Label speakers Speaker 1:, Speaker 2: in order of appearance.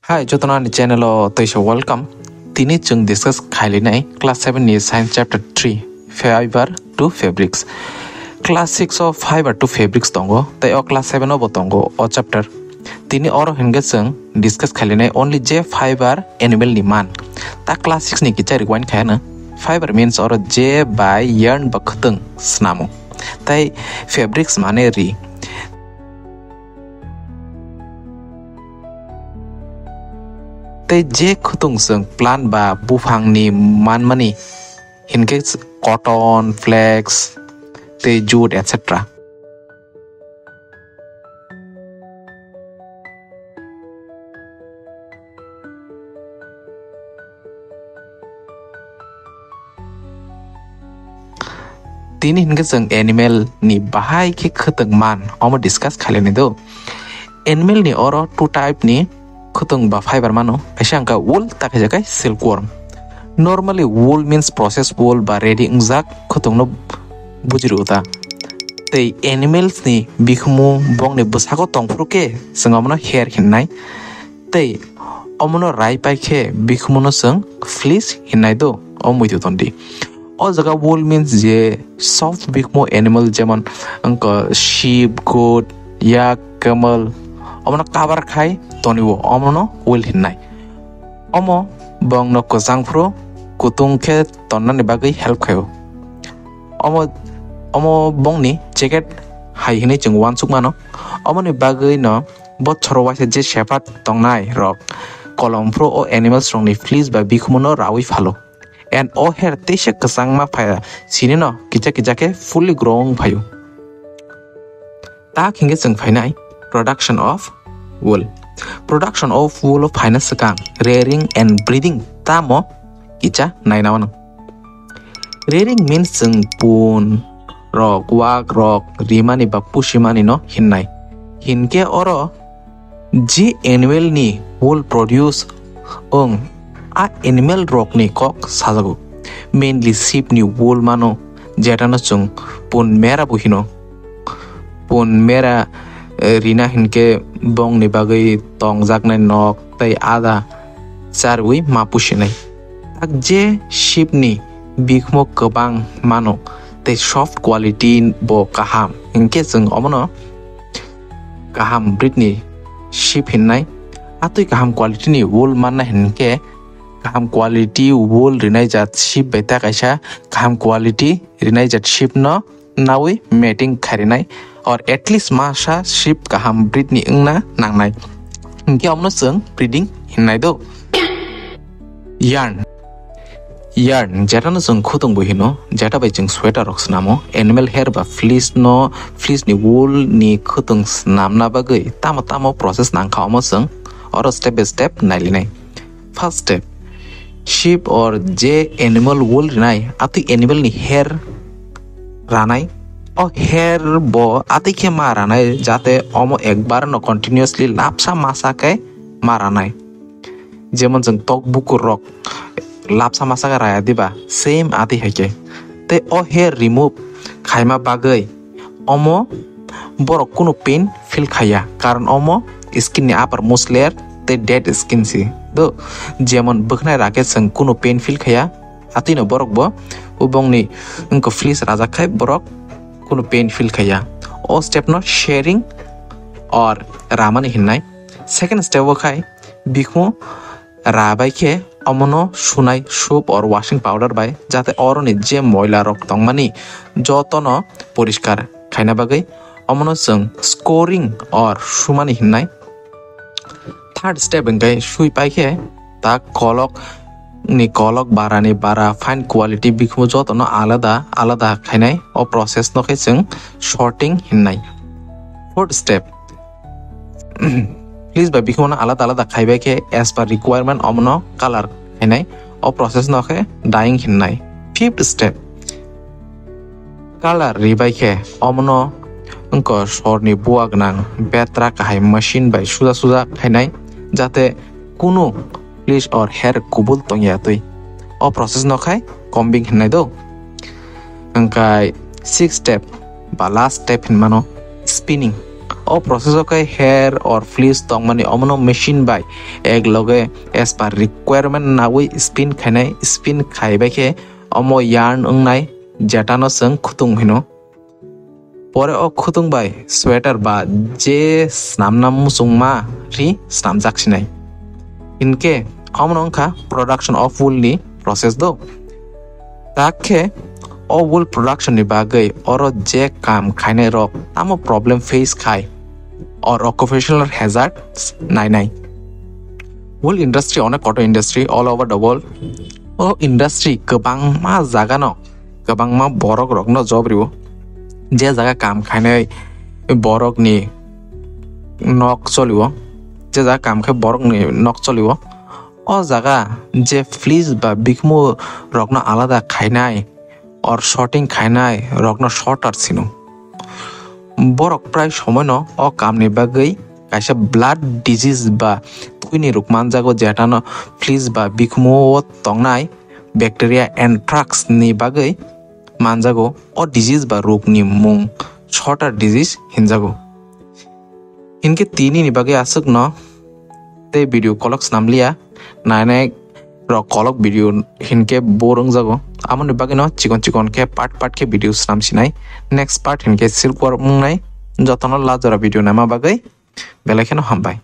Speaker 1: Hi, Jotana ni channel o toisha welcome. Tini chung discuss khaili nai class 7 ni science chapter 3 fiber to fabrics. Class 6 of fiber to fabrics tongo tai o class 7 o botongo o chapter. Tini oro hingga chung discuss khaili nai only j fiber animal ni man. Ta class 6 ni kicha rewind khayana. Fiber means oro j by yarn ba khutung snamu. Tai fabrics mane ri. Tei je khutung sung plant ba bufang ni manmani hinke cotton, flax, tei jute etc. Tini hinke sung animal ni bahai ke khutung man omo discuss khale ni do. Animal ni oro two type ni khutung ba fiber mano kaisangka wool takajakai silkworm. Normally wool means processed wool ba ready ungjak khutung no bujiruta. Tei animals ni bikhumu bong ni busago tongfruke singomno hair hinnai. Tei omono rai paikhe bikhumu no sing fleece hinnai do omuitu tondi. O jaga wool means je soft bikhumu animal jemon sheep, goat, yak, camel omono cover khai toniwo omono will hinnai omo bong no kozangfro kutung khe tonnani bagui help khayo omo bong ni jacket hai hinai chung wansuk mano omo ni bagui no bochoro waise je shepherd tongnai rok kolomfro o animals rong ni fleece ba bikhumo no rawi phalo and o hair teise kasang ma phaya sini no kicha ke fully grown phayo ta khinge chung phainai production of wool. Production of wool of finance sakang rearing and breeding tamo kicha nainawan. Rearing means sung pun rok wak rok rimani ba pushimani no hinnai. Hinke oro ji animal ni wool produce a animal rok ni kok sajago. Mainly sheep ni wool mano jetano chung pun mera buhino. Pun mera rina hinke bong ni bagai tong jaknai nok tei ada charwi mapushinai tak je sheep ni bikmo kobang mano tei soft quality bo kaham hinke jeng omono kaham breed ni sheep hinnai atui kaham quality ni wool manna hinke kaham quality wool rinai jat sheep beta kaisa kaham quality rinai jat sheep no nawi mating kharinai or at least masa sheep kaham breed ni ungna nangnai hinke omno sung breeding hinnai do yarn jeta no sung khutung bo hino jeta bai jung sweater rok snamo animal hair ba fleece ni wool ni khutung snamna bagui tamo process nangkha omo sung or step by step nailinai first step sheep or je animal wool rinai ati animal ni hair ranai o hair bo atike maranai jate omo ekbar no continuously lapsa masa kai maranai jemon jeng tok bukur rok lapsa masa ka raya diba same ati heke te o hair remove khaima bagai omo borok kuno pain feel khaya karon omo skin ni upper most layer te dead skin si do jemon bukhnai rake jeng kuno pain feel khaya ati no borok bo ubong ni unko fleece raja khai borok kuno pain feel khaya o step no sharing or ramani hinnai second step o khai bikmo rabai khe omono sunai soap or washing powder bai jate oro ni je moila rok tongmani jotono poriskar khaina bagai omono jeng scoring or sumani hinnai third step engai sui pai khe ta kolok barani bara fine quality bikhumo jotono alada khainai o process no khe jeng sorting hinnai fourth step please by bikhumo alada khaibai khe as per requirement omno color khainai o process no khe dyeing hinnai fifth step color ribai khe omno unko sorni buak nang betra kahai machine by suja khainai jate kuno fleece or hair kubul tongya tui o process no khai combing hinnai do angkai sixth step ba last step hinmano spinning o process okay hair or fleece tong mani omono machine by ek loge as per requirement nawi spin khainai khe omo yarn ungnai jetano sung khutung hino pore o khutung bai sweater ba je snamnam musungma ri snamjak sinai inke omono ongkha production of wool ni process do takhe o wool production ni bagai oro je kam khainai rok tamo problem face khai or occupational hazards nai wool industry onek auto industry all over the world o industry gobang ma jaga no gobang ma borok rok no job ribo je jaga kam khainai borok ni nok cholibo je jaga kam khai borok ni nok cholibo o jaga je fleece ba bikmo rok no alada khainai or shorting khainai rok no shorter sino borok prai সময় no o kam ni bagai kaisa blood disease ba tuini rok manjago jetano fleece ba bikmo tongnai bacteria anthrax ni bagai manjago o disease ba rok ni mung shorter disease hinjago inke tini ni bagai asuk no te video kolok namlia nai rok kolok video hinke borong jago amoni bagai no chikon ke part ke video nam sinai next part hinke silkwar mungnai jotono lajora video nama bagai belai kheno hambai